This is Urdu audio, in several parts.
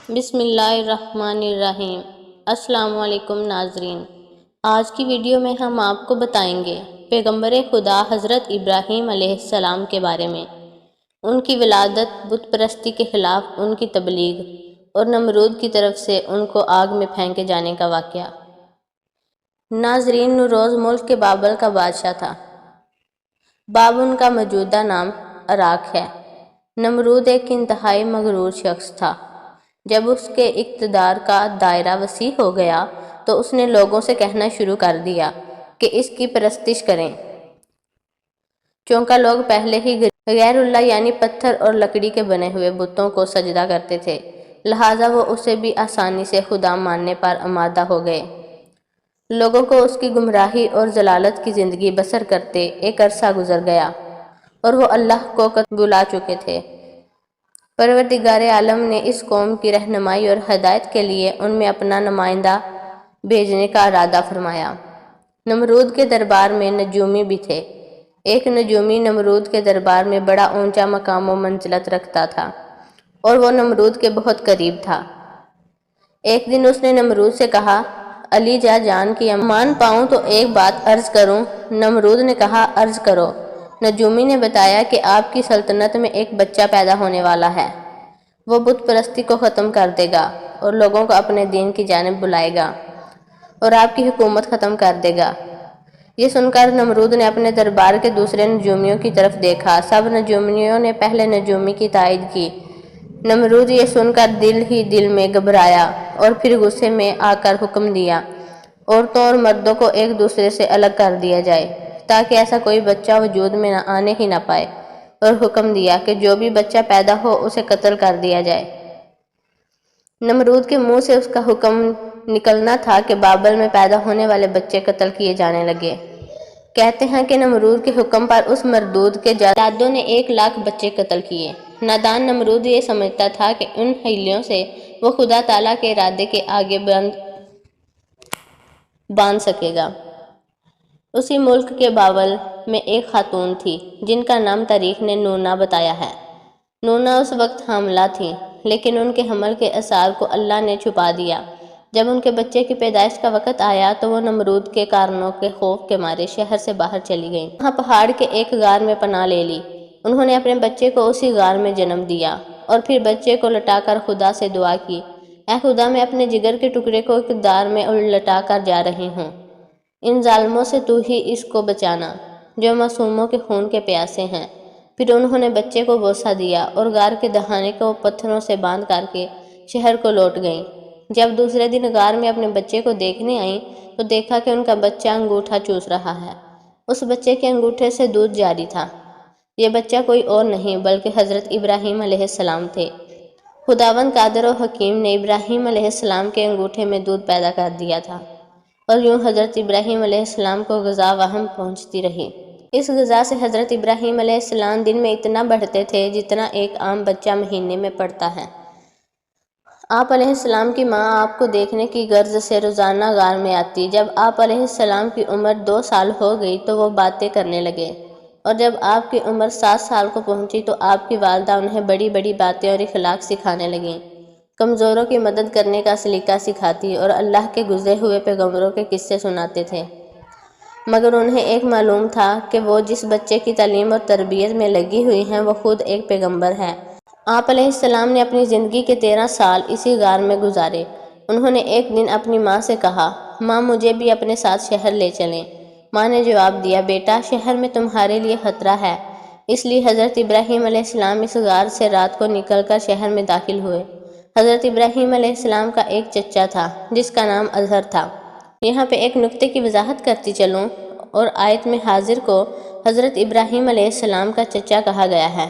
بسم اللہ الرحمن الرحیم۔ السلام علیکم ناظرین، آج کی ویڈیو میں ہم آپ کو بتائیں گے پیغمبر خدا حضرت ابراہیم علیہ السلام کے بارے میں، ان کی ولادت، بت پرستی کے خلاف ان کی تبلیغ اور نمرود کی طرف سے ان کو آگ میں پھینکے جانے کا واقعہ۔ ناظرین، نمرود ملک کے بابل کا بادشاہ تھا۔ بابل کا موجودہ نام عراق ہے۔ نمرود ایک انتہائی مغرور شخص تھا۔ جب اس کے اقتدار کا دائرہ وسیع ہو گیا تو اس نے لوگوں سے کہنا شروع کر دیا کہ اس کی پرستش کریں، چونکہ لوگ پہلے ہی غیر اللہ یعنی پتھر اور لکڑی کے بنے ہوئے بتوں کو سجدہ کرتے تھے، لہٰذا وہ اسے بھی آسانی سے خدا ماننے پر آمادہ ہو گئے۔ لوگوں کو اس کی گمراہی اور ضلالت کی زندگی بسر کرتے ایک عرصہ گزر گیا اور وہ اللہ کو بلا چکے تھے۔ پروردگار عالم نے اس قوم کی رہنمائی اور ہدایت کے لیے ان میں اپنا نمائندہ بھیجنے کا ارادہ فرمایا۔ نمرود کے دربار میں نجومی بھی تھے۔ ایک نجومی نمرود کے دربار میں بڑا اونچا مقام و منزلت رکھتا تھا اور وہ نمرود کے بہت قریب تھا۔ ایک دن اس نے نمرود سے کہا، علی جان کی امان پاؤں تو ایک بات عرض کروں؟ نمرود نے کہا، عرض کرو۔ نجومی نے بتایا کہ آپ کی سلطنت میں ایک بچہ پیدا ہونے والا ہے، وہ بت پرستی کو ختم کر دے گا اور لوگوں کو اپنے دین کی جانب بلائے گا اور آپ کی حکومت ختم کر دے گا۔ یہ سن کر نمرود نے اپنے دربار کے دوسرے نجومیوں کی طرف دیکھا۔ سب نجومیوں نے پہلے نجومی کی تائید کی۔ نمرود یہ سن کر دل ہی دل میں گھبرایا اور پھر غصے میں آ کر حکم دیا عورتوں اور مردوں کو ایک دوسرے سے الگ کر دیا جائے تاکہ ایسا کوئی بچہ وجود میں آنے ہی نہ پائے، اور حکم دیا کہ جو بھی بچہ پیدا ہو اسے قتل کر دیا جائے۔ نمرود کے منہ سے اس کا حکم نکلنا تھا کہ بابل میں پیدا ہونے والے بچے قتل کیے جانے لگے۔ کہتے ہیں کہ نمرود کے حکم پر اس مردود کے جلادوں نے 1,00,000 بچے قتل کیے۔ نادان نمرود یہ سمجھتا تھا کہ ان ہیلیوں سے وہ خدا تعالیٰ کے ارادے کے آگے باندھ سکے گا۔ اسی ملک کے بابل میں ایک خاتون تھی جن کا نام تاریخ نے نونا بتایا ہے۔ نونا اس وقت حاملہ تھی، لیکن ان کے حمل کے آثار کو اللہ نے چھپا دیا۔ جب ان کے بچے کی پیدائش کا وقت آیا تو وہ نمرود کے کارنوں کے خوف کے مارے شہر سے باہر چلی گئیں۔ وہاں پہاڑ کے ایک غار میں پناہ لے لی۔ انہوں نے اپنے بچے کو اسی غار میں جنم دیا اور پھر بچے کو لٹا کر خدا سے دعا کی، اے خدا، میں اپنے جگر کے ٹکڑے کو ایک غار میں لٹا کر جا رہی ہوں، ان ظالموں سے تو ہی اس کو بچانا جو معصوموں کے خون کے پیاسے ہیں۔ پھر انہوں نے بچے کو بوسہ دیا اور غار کے دہانے کو پتھروں سے باندھ کر کے شہر کو لوٹ گئیں۔ جب دوسرے دن غار میں اپنے بچے کو دیکھنے آئیں تو دیکھا کہ ان کا بچہ انگوٹھا چوس رہا ہے۔ اس بچے کے انگوٹھے سے دودھ جاری تھا۔ یہ بچہ کوئی اور نہیں بلکہ حضرت ابراہیم علیہ السلام تھے۔ خداوند قادر و حکیم نے ابراہیم علیہ السلام کے انگوٹھے میں دودھ پیدا کر دیا تھا، اور یوں حضرت ابراہیم علیہ السلام کو غذا وہم پہنچتی رہی۔ اس غذا سے حضرت ابراہیم علیہ السلام دن میں اتنا بڑھتے تھے جتنا ایک عام بچہ مہینے میں بڑھتا ہے۔ آپ علیہ السلام کی ماں آپ کو دیکھنے کی غرض سے روزانہ غار میں آتی۔ جب آپ علیہ السلام کی عمر 2 سال ہو گئی تو وہ باتیں کرنے لگے، اور جب آپ کی عمر 7 سال کو پہنچی تو آپ کی والدہ انہیں بڑی بڑی باتیں اور اخلاق سکھانے لگیں۔ کمزوروں کی مدد کرنے کا سلیقہ سکھاتی اور اللہ کے گزرے ہوئے پیغمبروں کے قصے سناتے تھے۔ مگر انہیں ایک معلوم تھا کہ وہ جس بچے کی تعلیم اور تربیت میں لگی ہوئی ہیں وہ خود ایک پیغمبر ہے۔ آپ علیہ السلام نے اپنی زندگی کے 13 سال اسی غار میں گزارے۔ انہوں نے ایک دن اپنی ماں سے کہا، ماں، مجھے بھی اپنے ساتھ شہر لے چلیں۔ ماں نے جواب دیا، بیٹا، شہر میں تمہارے لیے خطرہ ہے۔ اس لیے حضرت ابراہیم علیہ السلام اس غار سے رات کو نکل کر شہر میں داخل ہوئے۔ حضرت ابراہیم علیہ السلام کا ایک چچا تھا جس کا نام اظہر تھا۔ یہاں پہ ایک نکتے کی وضاحت کرتی چلوں، اور آیت میں حاضر کو حضرت ابراہیم علیہ السلام کا چچا کہا گیا ہے،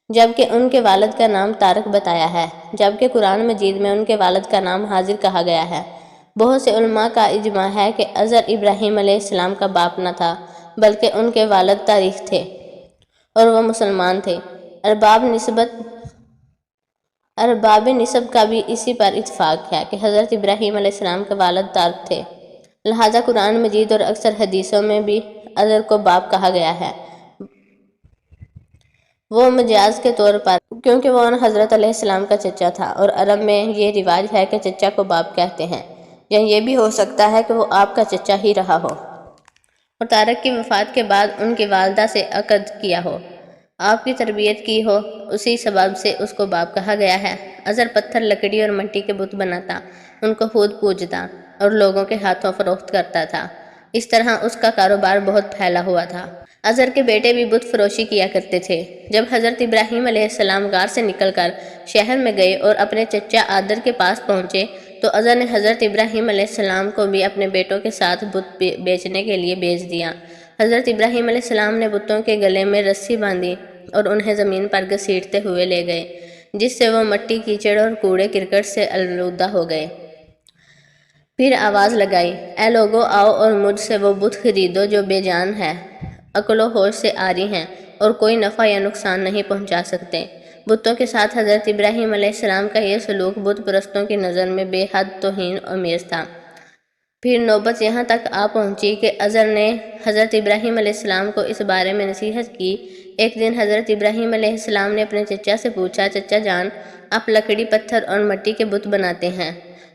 جبکہ ان کے والد کا نام طارق بتایا ہے، جبکہ قرآن مجید میں ان کے والد کا نام حاضر کہا گیا ہے۔ بہت سے علماء کا اجماع ہے کہ اظہر ابراہیم علیہ السلام کا باپ نہ تھا بلکہ ان کے والد طارق تھے اور وہ مسلمان تھے۔ ارباب نسب کا بھی اسی پر اتفاق ہے کہ حضرت ابراہیم علیہ السلام کے والد طارق تھے، لہٰذا قرآن مجید اور اکثر حدیثوں میں بھی اظہر کو باپ کہا گیا ہے۔ وہ مجاز کے طور پر کیونکہ وہ حضرت علیہ السلام کا چچا تھا، اور عرب میں یہ رواج ہے کہ چچا کو باپ کہتے ہیں، یا یہ بھی ہو سکتا ہے کہ وہ آپ کا چچا ہی رہا ہو اور طارق کی وفات کے بعد ان کی والدہ سے عقد کیا ہو، آپ کی تربیت کی ہو، اسی سبب سے اس کو باپ کہا گیا ہے۔ اظہر پتھر، لکڑی اور مٹی کے بت بناتا، ان کو خود پوجتا اور لوگوں کے ہاتھوں فروخت کرتا تھا۔ اس طرح اس کا کاروبار بہت پھیلا ہوا تھا۔ اظہر کے بیٹے بھی بت فروشی کیا کرتے تھے۔ جب حضرت ابراہیم علیہ السلام غار سے نکل کر شہر میں گئے اور اپنے چچا آدر کے پاس پہنچے تو اظہر نے حضرت ابراہیم علیہ السلام کو بھی اپنے بیٹوں کے ساتھ بت بیچنے کے لیے بھیج دیا۔ حضرت ابراہیم علیہ السلام نے بتوں کے گلے میں رسی باندھی اور انہیں زمین پر گھسیٹتے ہوئے لے گئے، جس سے وہ مٹی، کیچڑ اور کوڑے کرکٹ سے آلودہ ہو گئے۔ پھر آواز لگائی، اے لوگو، آؤ اور مجھ سے وہ بت خریدو جو بے جان ہے، عقل و ہوش سے عاری ہیں اور کوئی نفع یا نقصان نہیں پہنچا سکتے۔ بتوں کے ساتھ حضرت ابراہیم علیہ السلام کا یہ سلوک بت پرستوں کی نظر میں بے حد توہین آمیز تھا۔ پھر نوبت یہاں تک آ پہنچی کہ اظہر نے حضرت ابراہیم علیہ السلام کو اس بارے میں نصیحت کی۔ ایک دن حضرت ابراہیم علیہ السلام نے اپنے چچا سے پوچھا، چچا جان، آپ لکڑی، پتھر اور مٹی کے بت بناتے ہیں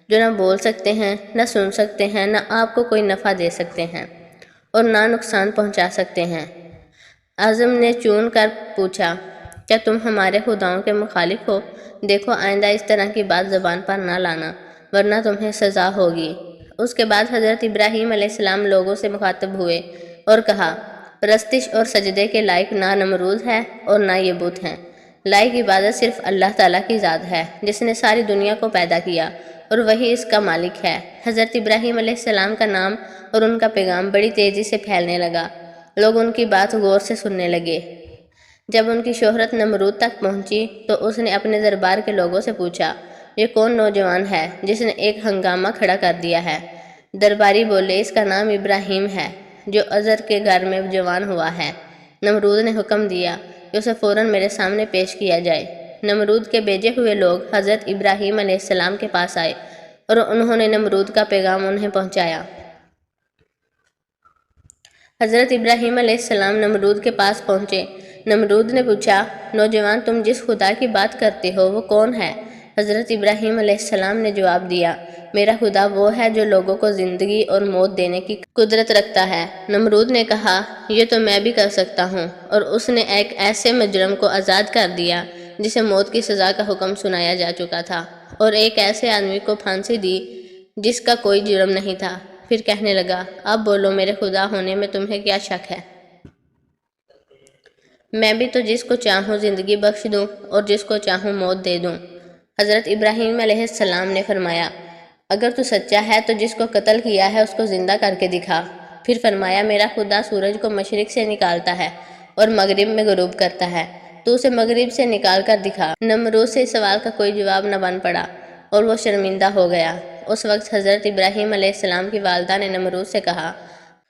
جو نہ بول سکتے ہیں، نہ سن سکتے ہیں، نہ آپ کو کوئی نفع دے سکتے ہیں اور نہ نقصان پہنچا سکتے ہیں۔ اعظم نے چون کر پوچھا، کیا تم ہمارے خداؤں کے مخالف ہو؟ دیکھو آئندہ اس طرح کی بات زبان پر نہ لانا، ورنہ تمہیں سزا ہوگی۔ اس کے بعد حضرت ابراہیم علیہ السلام لوگوں سے مخاطب ہوئے اور کہا، پرستش اور سجدے کے لائق نہ نمرود ہے اور نہ یہ بت ہیں۔ لائق عبادت صرف اللہ تعالیٰ کی ذات ہے، جس نے ساری دنیا کو پیدا کیا اور وہی اس کا مالک ہے۔ حضرت ابراہیم علیہ السلام کا نام اور ان کا پیغام بڑی تیزی سے پھیلنے لگا۔ لوگ ان کی بات غور سے سننے لگے۔ جب ان کی شہرت نمرود تک پہنچی تو اس نے اپنے دربار کے لوگوں سے پوچھا، یہ کون نوجوان ہے جس نے ایک ہنگامہ کھڑا کر دیا ہے؟ درباری بولے، اس کا نام ابراہیم ہے، جو اظہر کے گھر میں جوان ہوا ہے۔ نمرود نے حکم دیا کہ اسے فوراً میرے سامنے پیش کیا جائے۔ نمرود کے بھیجے ہوئے لوگ حضرت ابراہیم علیہ السلام کے پاس آئے اور انہوں نے نمرود کا پیغام انہیں پہنچایا۔ حضرت ابراہیم علیہ السلام نمرود کے پاس پہنچے۔ نمرود نے پوچھا، نوجوان، تم جس خدا کی بات کرتے ہو وہ کون ہے؟ حضرت ابراہیم علیہ السلام نے جواب دیا، میرا خدا وہ ہے جو لوگوں کو زندگی اور موت دینے کی قدرت رکھتا ہے۔ نمرود نے کہا، یہ تو میں بھی کر سکتا ہوں، اور اس نے ایک ایسے مجرم کو آزاد کر دیا جسے موت کی سزا کا حکم سنایا جا چکا تھا، اور ایک ایسے آدمی کو پھانسی دی جس کا کوئی جرم نہیں تھا۔ پھر کہنے لگا، اب بولو، میرے خدا ہونے میں تمہیں کیا شک ہے؟ میں بھی تو جس کو چاہوں زندگی بخش دوں اور جس کو چاہوں موت دے دوں۔ حضرت ابراہیم علیہ السلام نے فرمایا، اگر تو سچا ہے تو جس کو قتل کیا ہے اس کو زندہ کر کے دکھا۔ پھر فرمایا، میرا خدا سورج کو مشرق سے نکالتا ہے اور مغرب میں غروب کرتا ہے، تو اسے مغرب سے نکال کر دکھا۔ نمرود سے اس سوال کا کوئی جواب نہ بن پڑا اور وہ شرمندہ ہو گیا۔ اس وقت حضرت ابراہیم علیہ السلام کی والدہ نے نمرود سے کہا،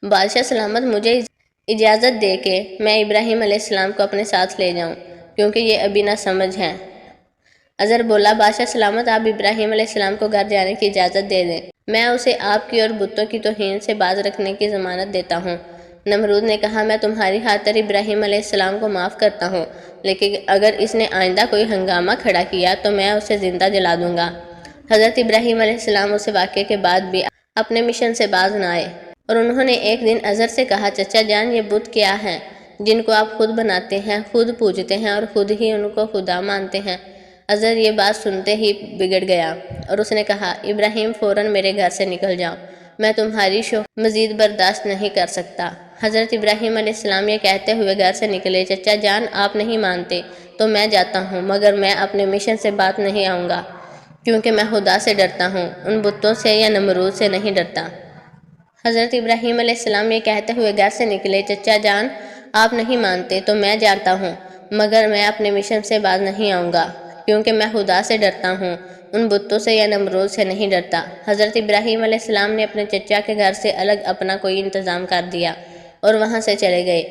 بادشاہ سلامت، مجھے اجازت دے کہ میں ابراہیم علیہ السلام کو اپنے ساتھ لے جاؤں، کیونکہ یہ ابھی نہ سمجھ ہیں۔ اظہر بولا، بادشاہ سلامت، آپ ابراہیم علیہ السلام کو گھر جانے کی اجازت دے دیں، میں اسے آپ کی اور بتوں کی توہین سے باز رکھنے کی ضمانت دیتا ہوں۔ نمرود نے کہا، میں تمہاری خاطر ابراہیم علیہ السلام کو معاف کرتا ہوں، لیکن اگر اس نے آئندہ کوئی ہنگامہ کھڑا کیا تو میں اسے زندہ جلا دوں گا۔ حضرت ابراہیم علیہ السلام اس واقعے کے بعد بھی اپنے مشن سے باز نہ آئے، اور انہوں نے ایک دن اظہر سے کہا، چچا جان، یہ بت کیا ہیں جن کو آپ خود بناتے ہیں، خود پوجتے ہیں اور خود ہی ان کو خدا مانتے ہیں؟ اظہر یہ بات سنتے ہی بگڑ گیا اور اس نے کہا، ابراہیم، فوراً میرے گھر سے نکل جاؤ، میں تمہاری شوخی مزید برداشت نہیں کر سکتا۔ حضرت ابراہیم علیہ السلام یہ کہتے ہوئے گھر سے نکلے، چچا جان، آپ نہیں مانتے تو میں جاتا ہوں، مگر میں اپنے مشن سے بات نہیں آؤں گا، کیونکہ میں خدا سے ڈرتا ہوں، ان بتوں سے یا نمرود سے نہیں ڈرتا۔ حضرت ابراہیم علیہ السلام یہ کہتے ہوئے گھر سے نکلے، چچا جان، آپ نہیں مانتے تو میں جاتا ہوں، مگر میں اپنے مشن سے باز نہیں آؤں گا، کیونکہ میں خدا سے ڈرتا ہوں، ان بتوں سے یا نمرود سے نہیں ڈرتا۔ حضرت ابراہیم علیہ السلام نے اپنے چچا کے گھر سے الگ اپنا کوئی انتظام کر دیا اور وہاں سے چلے گئے۔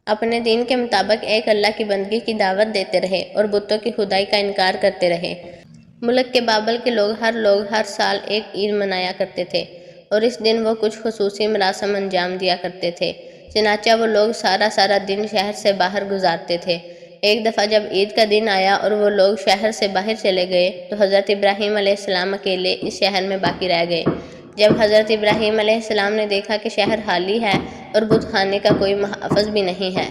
اپنے دین کے مطابق ایک اللہ کی بندگی کی دعوت دیتے رہے اور بتوں کی خدائی کا انکار کرتے رہے۔ ملک کے بابل کے لوگ ہر سال ایک عید منایا کرتے تھے، اور اس دن وہ کچھ خصوصی مراسم انجام دیا کرتے تھے۔ چنانچہ وہ لوگ سارا دن شہر سے باہر گزارتے تھے۔ ایک دفعہ جب عید کا دن آیا اور وہ لوگ شہر سے باہر چلے گئے تو حضرت ابراہیم علیہ السلام اکیلے اس شہر میں باقی رہ گئے۔ جب حضرت ابراہیم علیہ السلام نے دیکھا کہ شہر خالی ہے اور بت خانے کا کوئی محافظ بھی نہیں ہے،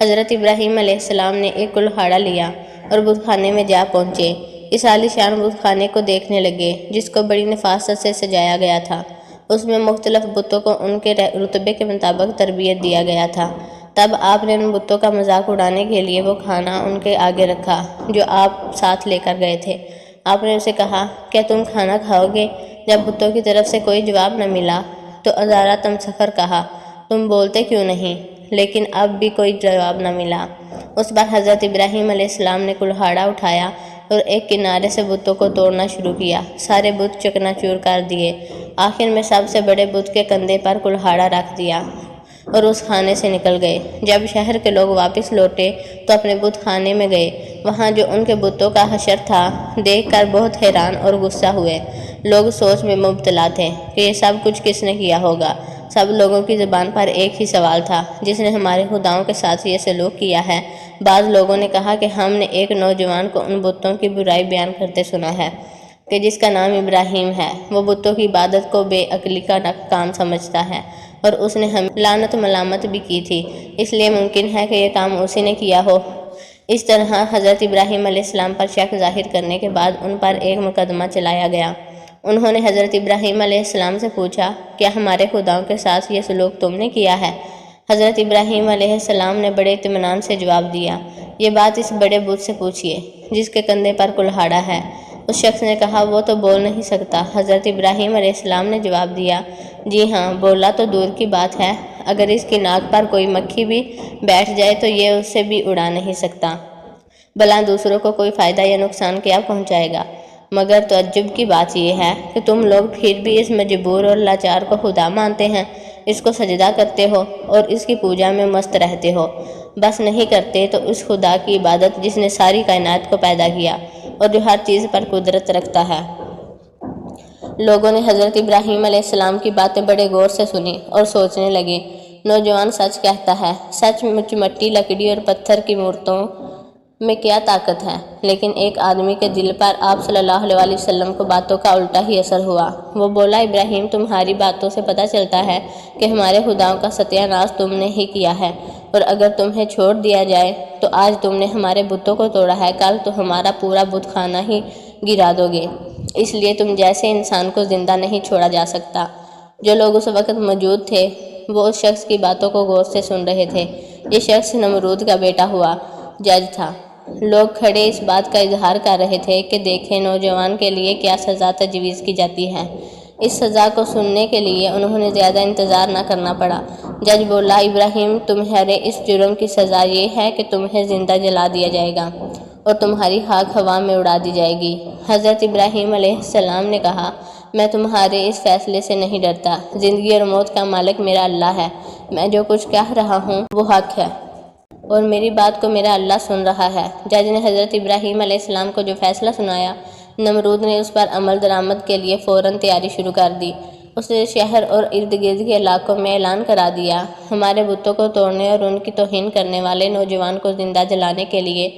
حضرت ابراہیم علیہ السلام نے ایک کلہاڑا لیا اور بت خانے میں جا پہنچے۔ اس عالیشان بت خانے کو دیکھنے لگے جس کو بڑی نفاست سے سجایا گیا تھا۔ اس میں مختلف بتوں کو ان کے رتبے کے مطابق تربیت دیا گیا تھا۔ تب آپ نے ان بتوں کا مذاق اڑانے کے لیے وہ کھانا ان کے آگے رکھا جو آپ ساتھ لے کر گئے تھے۔ آپ نے اسے کہا، کیا تم کھانا کھاؤ گے؟ جب بتوں کی طرف سے کوئی جواب نہ ملا تو ازارا تمسخر کہا، تم بولتے کیوں نہیں؟ لیکن اب بھی کوئی جواب نہ ملا۔ اس بار حضرت ابراہیم علیہ السلام نے کلہاڑا اٹھایا اور ایک کنارے سے بتوں کو توڑنا شروع کیا۔ سارے بت چکنا چور کر دیے۔ آخر میں سب سے بڑے بت کے کندھے پر کلہاڑا رکھ دیا اور اس خانے سے نکل گئے۔ جب شہر کے لوگ واپس لوٹے تو اپنے بت خانے میں گئے۔ وہاں جو ان کے بتوں کا حشر تھا دیکھ کر بہت حیران اور غصہ ہوئے۔ لوگ سوچ میں مبتلا تھے کہ یہ سب کچھ کس نے کیا ہوگا۔ سب لوگوں کی زبان پر ایک ہی سوال تھا، جس نے ہمارے خداؤں کے ساتھ یہ سلوک کیا ہے؟ بعض لوگوں نے کہا کہ ہم نے ایک نوجوان کو ان بتوں کی برائی بیان کرتے سنا ہے کہ جس کا نام ابراہیم ہے۔ وہ بتوں کی عبادت کو بے عقلی کا کام سمجھتا ہے اور اس نے ہمیں لعنت ملامت بھی کی تھی، اس لیے ممکن ہے کہ یہ کام اسی نے کیا ہو۔ اس طرح حضرت ابراہیم علیہ السلام پر شک ظاہر کرنے کے بعد ان پر ایک مقدمہ چلایا گیا۔ انہوں نے حضرت ابراہیم علیہ السلام سے پوچھا، کیا ہمارے خداؤں کے ساتھ یہ سلوک تم نے کیا ہے؟ حضرت ابراہیم علیہ السلام نے بڑے اطمینان سے جواب دیا، یہ بات اس بڑے بت سے پوچھیے جس کے کندھے پر کلہاڑا ہے۔ اس شخص نے کہا، وہ تو بول نہیں سکتا۔ حضرت ابراہیم علیہ السلام نے جواب دیا، جی ہاں، بولا تو دور کی بات ہے، اگر اس کی ناک پر کوئی مکھی بھی بیٹھ جائے تو یہ اسے بھی اڑا نہیں سکتا، بھلا دوسروں کو کوئی فائدہ یا نقصان کیا پہنچائے گا؟ مگر تعجب کی بات یہ ہے کہ تم لوگ پھر بھی اس مجبور اور لاچار کو خدا مانتے ہیں، اس کو سجدہ کرتے ہو اور اس کی پوجا میں مست رہتے ہو۔ بس نہیں کرتے تو اس خدا کی عبادت جس نے ساری کائنات کو پیدا کیا اور جو ہر چیز پر قدرت رکھتا ہے۔ لوگوں نے حضرت ابراہیم علیہ السلام کی باتیں بڑے غور سے سنی اور سوچنے لگے۔ نوجوان سچ کہتا ہے، سچ مچ مٹی، لکڑی اور پتھر کی مورتوں میں کیا طاقت ہے؟ لیکن ایک آدمی کے دل پر آپ صلی اللہ علیہ وسلم کو باتوں کا الٹا ہی اثر ہوا۔ وہ بولا، ابراہیم، تمہاری باتوں سے پتہ چلتا ہے کہ ہمارے خداؤں کا ستیہ ناش تم نے ہی کیا ہے، اور اگر تمہیں چھوڑ دیا جائے تو آج تم نے ہمارے بتوں کو توڑا ہے، کل تو ہمارا پورا بت خانہ ہی گرا دو گے، اس لیے تم جیسے انسان کو زندہ نہیں چھوڑا جا سکتا۔ جو لوگ اس وقت موجود تھے وہ اس شخص کی باتوں کو غور سے سن رہے تھے۔ یہ شخص نمرود کا بیٹا ہوا جج تھا۔ لوگ کھڑے اس بات کا اظہار کر رہے تھے کہ دیکھیں نوجوان کے لیے کیا سزا تجویز کی جاتی ہے۔ اس سزا کو سننے کے لیے انہوں نے زیادہ انتظار نہ کرنا پڑا۔ جج بولا، ابراہیم، تمہارے اس جرم کی سزا یہ ہے کہ تمہیں زندہ جلا دیا جائے گا اور تمہاری خاک ہوا میں اڑا دی جائے گی۔ حضرت ابراہیم علیہ السلام نے کہا، میں تمہارے اس فیصلے سے نہیں ڈرتا۔ زندگی اور موت کا مالک میرا اللہ ہے۔ میں جو کچھ کہہ رہا ہوں وہ حق ہے اور میری بات کو میرا اللہ سن رہا ہے۔ جج نے حضرت ابراہیم علیہ السلام کو جو فیصلہ سنایا، نمرود نے اس پر عمل درآمد کے لیے فوراً تیاری شروع کر دی۔ اس نے شہر اور ارد گرد کے علاقوں میں اعلان کرا دیا، ہمارے بتوں کو توڑنے اور ان کی توہین کرنے والے نوجوان کو زندہ جلانے کے لیے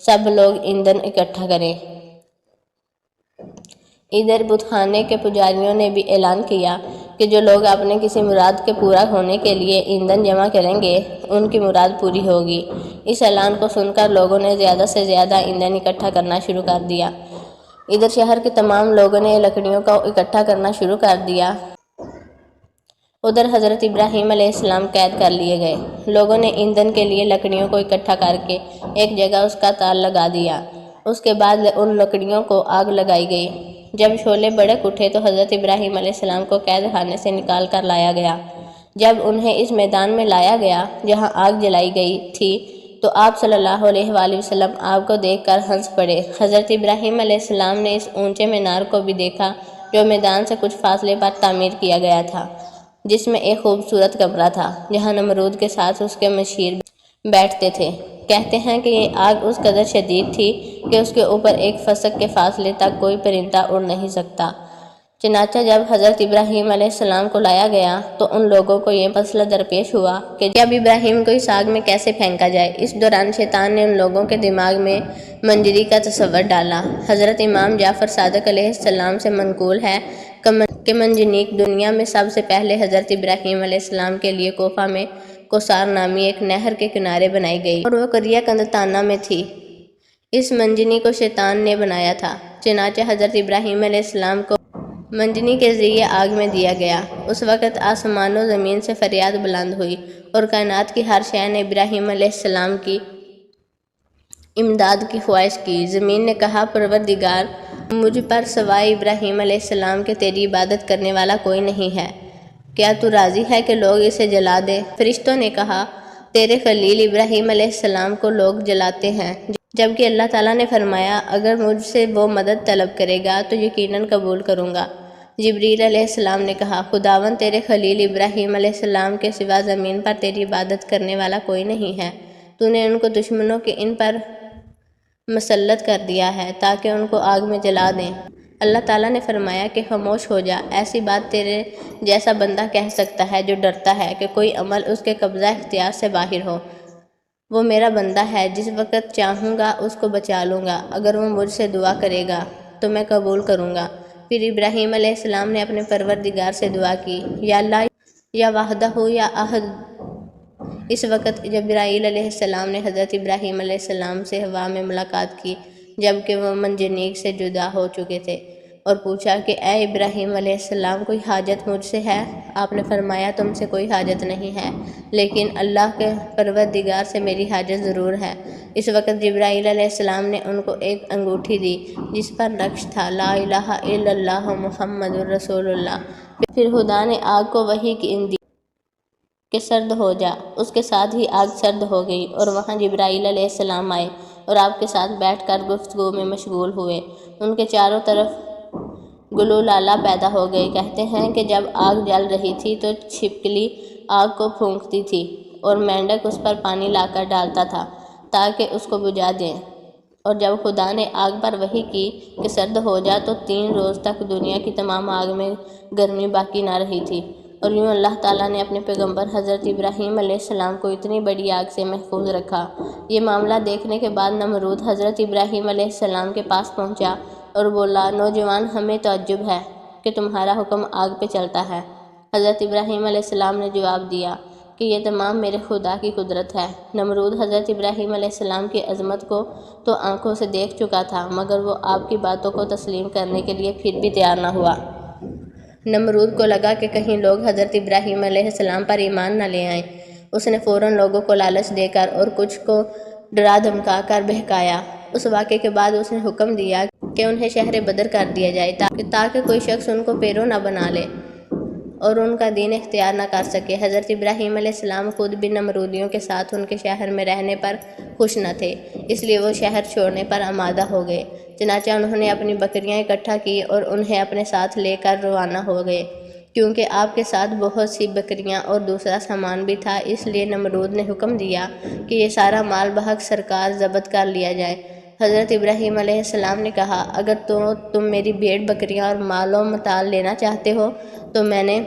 سب لوگ ایندھن اکٹھا کریں۔ ادھر بت خانے کے پجاریوں نے بھی اعلان کیا کہ جو لوگ اپنے کسی مراد کے پورا ہونے کے لیے ایندھن جمع کریں گے ان کی مراد پوری ہوگی۔ اس اعلان کو سن کر لوگوں نے زیادہ سے زیادہ ایندھن اکٹھا کرنا شروع کر دیا۔ ادھر شہر کے تمام لوگوں نے لکڑیوں کو اکٹھا کرنا شروع کر دیا۔ ادھر حضرت ابراہیم علیہ السلام قید کر لیے گئے۔ لوگوں نے ایندھن کے لیے لکڑیوں کو اکٹھا کر کے ایک جگہ اس کا تال لگا دیا۔ اس کے بعد ان لکڑیوں کو آگ لگائی گئی۔ جب شعلے بھڑک اٹھے تو حضرت ابراہیم علیہ السلام کو قید خانے سے نکال کر لایا گیا۔ جب انہیں اس میدان میں لایا گیا جہاں آگ جلائی گئی تھی تو آپ صلی اللہ علیہ وآلہ وسلم آگ کو دیکھ کر ہنس پڑے۔ حضرت ابراہیم علیہ السلام نے اس اونچے مینار کو بھی دیکھا جو میدان سے کچھ فاصلے پر تعمیر کیا گیا تھا، جس میں ایک خوبصورت کمرہ تھا جہاں نمرود کے ساتھ اس کے مشیر بیٹھتے تھے۔ کہتے ہیں کہ یہ آگ اس قدر شدید تھی کہ اس کے اوپر ایک فسق کے فاصلے تک کوئی پرندہ اڑ نہیں سکتا۔ چنانچہ جب حضرت ابراہیم علیہ السلام کو لایا گیا تو ان لوگوں کو یہ مسئلہ درپیش ہوا کہ اب ابراہیم کو اس آگ میں کیسے پھینکا جائے۔ اس دوران شیطان نے ان لوگوں کے دماغ میں منجنیق کا تصور ڈالا۔ حضرت امام جعفر صادق علیہ السلام سے منقول ہے کہ منجنیق دنیا میں سب سے پہلے حضرت ابراہیم علیہ السلام کے لیے کوفہ میں کوثر نامی ایک نہر کے کنارے بنائی گئی اور وہ قریہ قندطانہ میں تھی۔ اس منجنیق کو شیطان نے بنایا تھا۔ چنانچہ حضرت ابراہیم علیہ السلام کو منجنیق کے ذریعے آگ میں دیا گیا۔ اس وقت آسمان و زمین سے فریاد بلند ہوئی اور کائنات کی ہر شے نے ابراہیم علیہ السلام کی امداد کی خواہش کی۔ زمین نے کہا، پروردگار، مجھ پر سوائے ابراہیم علیہ السلام کے تیری عبادت کرنے والا کوئی نہیں ہے، کیا تو راضی ہے کہ لوگ اسے جلا دیں؟ فرشتوں نے کہا، تیرے خلیل ابراہیم علیہ السلام کو لوگ جلاتے ہیں، جبکہ اللہ تعالیٰ نے فرمایا، اگر مجھ سے وہ مدد طلب کرے گا تو یقیناً قبول کروں گا۔ جبریل علیہ السلام نے کہا، خداوند، تیرے خلیل ابراہیم علیہ السلام کے سوا زمین پر تیری عبادت کرنے والا کوئی نہیں ہے۔ تو نے ان کو دشمنوں کے ان پر مسلط کر دیا ہے تاکہ ان کو آگ میں جلا دیں۔ اللہ تعالیٰ نے فرمایا کہ خاموش ہو جا، ایسی بات تیرے جیسا بندہ کہہ سکتا ہے جو ڈرتا ہے کہ کوئی عمل اس کے قبضہ اختیار سے باہر ہو۔ وہ میرا بندہ ہے، جس وقت چاہوں گا اس کو بچا لوں گا، اگر وہ مجھ سے دعا کرے گا تو میں قبول کروں گا۔ پھر ابراہیم علیہ السلام نے اپنے پروردگار سے دعا کی، یا اللہ، یا وحدہ یا احد۔ اس وقت جبرائیل علیہ السلام نے حضرت ابراہیم علیہ السلام سے ہوا میں ملاقات کی جبکہ وہ منجنیق سے جدا ہو چکے تھے اور پوچھا کہ اے ابراہیم علیہ السلام، کوئی حاجت مجھ سے ہے؟ آپ نے فرمایا، تم سے کوئی حاجت نہیں ہے، لیکن اللہ کے پروردگار سے میری حاجت ضرور ہے۔ اس وقت جبرائیل علیہ السلام نے ان کو ایک انگوٹھی دی جس پر نقش تھا، لا الہ الا اللہ محمد الرسول اللہ۔ پھر خدا نے آگ کو وحی دی کہ سرد ہو جا۔ اس کے ساتھ ہی آگ سرد ہو گئی اور وہاں جبرائیل علیہ السلام آئے اور آپ کے ساتھ بیٹھ کر گفتگو میں مشغول ہوئے۔ ان کے چاروں طرف گلولالہ پیدا ہو گئی۔ کہتے ہیں کہ جب آگ جل رہی تھی تو چھپکلی آگ کو پھونکتی تھی اور مینڈک اس پر پانی لا کر ڈالتا تھا تاکہ اس کو بجھا دیں، اور جب خدا نے آگ پر وحی کی کہ سرد ہو جا تو 3 روز تک دنیا کی تمام آگ میں گرمی باقی نہ رہی تھی۔ اور یوں اللہ تعالیٰ نے اپنے پیغمبر حضرت ابراہیم علیہ السلام کو اتنی بڑی آگ سے محفوظ رکھا۔ یہ معاملہ دیکھنے کے بعد نمرود حضرت ابراہیم علیہ السلام کے پاس پہنچا اور بولا، نوجوان، ہمیں تعجب ہے کہ تمہارا حکم آگ پہ چلتا ہے۔ حضرت ابراہیم علیہ السلام نے جواب دیا کہ یہ تمام میرے خدا کی قدرت ہے۔ نمرود حضرت ابراہیم علیہ السلام کی عظمت کو تو آنکھوں سے دیکھ چکا تھا، مگر وہ آپ کی باتوں کو تسلیم کرنے کے لیے پھر بھی تیار نہ ہوا۔ نمرود کو لگا کہ کہیں لوگ حضرت ابراہیم علیہ السلام پر ایمان نہ لے آئیں۔ اس نے فوراً لوگوں کو لالچ دے کر اور کچھ کو ڈرا دھمکا کر بہکایا۔ اس واقعے کے بعد اس نے حکم دیا کہ انہیں شہر بدر کر دیا جائے تاکہ کوئی شخص ان کو پیرو نہ بنا لے اور ان کا دین اختیار نہ کر سکے۔ حضرت ابراہیم علیہ السلام خود بھی نمرودیوں کے ساتھ ان کے شہر میں رہنے پر خوش نہ تھے، اس لیے وہ شہر چھوڑنے پر آمادہ ہو گئے۔ چنانچہ انہوں نے اپنی بکریاں اکٹھا کی اور انہیں اپنے ساتھ لے کر روانہ ہو گئے۔ کیونکہ آپ کے ساتھ بہت سی بکریاں اور دوسرا سامان بھی تھا، اس لیے نمرود نے حکم دیا کہ یہ سارا مال بحق سرکار ضبط کر لیا جائے۔ حضرت ابراہیم علیہ السلام نے کہا، اگر تم میری بھیڑ بکریاں اور مال و متاع لینا چاہتے ہو تو میں نے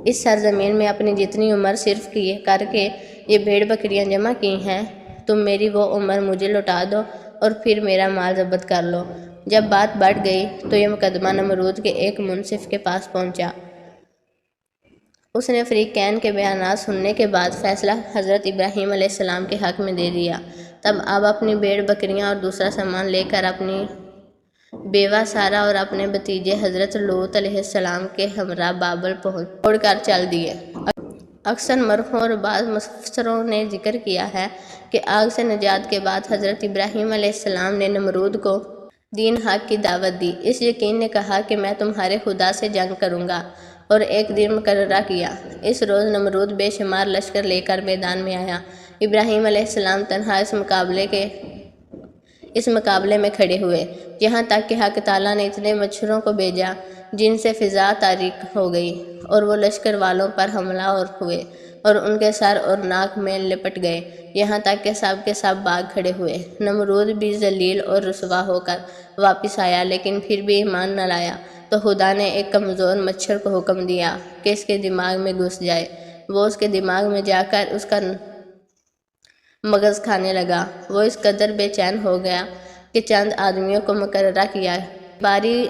اس سرزمین میں اپنی جتنی عمر صرف کر کے یہ بھیڑ بکریاں جمع کی ہیں، تم میری وہ عمر مجھے لوٹا دو اور پھر میرا مال ضبط کر لو۔ جب بات بڑھ گئی تو یہ مقدمہ نمرود کے ایک منصف کے پاس پہنچا۔ اس نے فریقین کے بیانات سننے کے بعد فیصلہ حضرت ابراہیم علیہ السلام کے حق میں دے دیا۔ تب آپ اپنی بھیڑ بکریاں اور دوسرا سامان لے کر اپنی بیوہ سارہ اور اپنے بھتیجے حضرت لوط علیہ السلام کے ہمراہ بابل چھوڑ کر چل دیے۔ اکثر مورخوں اور بعض مفسروں نے ذکر کیا ہے کہ آگ سے نجات کے بعد حضرت ابراہیم علیہ السلام نے نمرود کو دین حق کی دعوت دی۔ اس یقین نے کہا کہ میں تمہارے خدا سے جنگ کروں گا، اور ایک دن مقررہ کیا۔ اس روز نمرود بے شمار لشکر لے کر میدان میں آیا۔ ابراہیم علیہ السلام تنہا اس مقابلے میں کھڑے ہوئے، یہاں تک کہ حق تعالیٰ نے اتنے مچھروں کو بھیجا جن سے فضا تاریک ہو گئی اور وہ لشکر والوں پر حملہ آور ہوئے اور ان کے سر اور ناک میں لپٹ گئے، یہاں تک کہ سب کے سب بھاگ کھڑے ہوئے۔ نمرود بھی ذلیل اور رسوا ہو کر واپس آیا، لیکن پھر بھی ایمان نہ لایا۔ تو خدا نے ایک کمزور مچھر کو حکم دیا کہ اس کے دماغ میں گھس جائے۔ وہ اس کے دماغ میں جا کر اس کا مغز کھانے لگا۔ وہ اس قدر بے چین ہو گیا کہ چند آدمیوں کو مقررہ کیا باری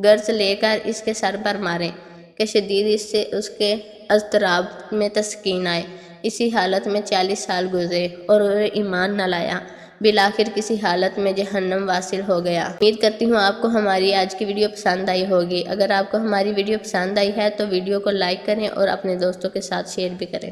گرز لے کر اس کے سر پر ماریں کہ شدید اس سے اس کے اضطراب میں تسکین آئے۔ اسی حالت میں 40 سال گزرے اور وہ ایمان نہ لایا، بالآخر کسی حالت میں جہنم واصل ہو گیا۔ امید کرتی ہوں آپ کو ہماری آج کی ویڈیو پسند آئی ہوگی۔ اگر آپ کو ہماری ویڈیو پسند آئی ہے تو ویڈیو کو لائک کریں اور اپنے دوستوں کے ساتھ شیئر بھی کریں۔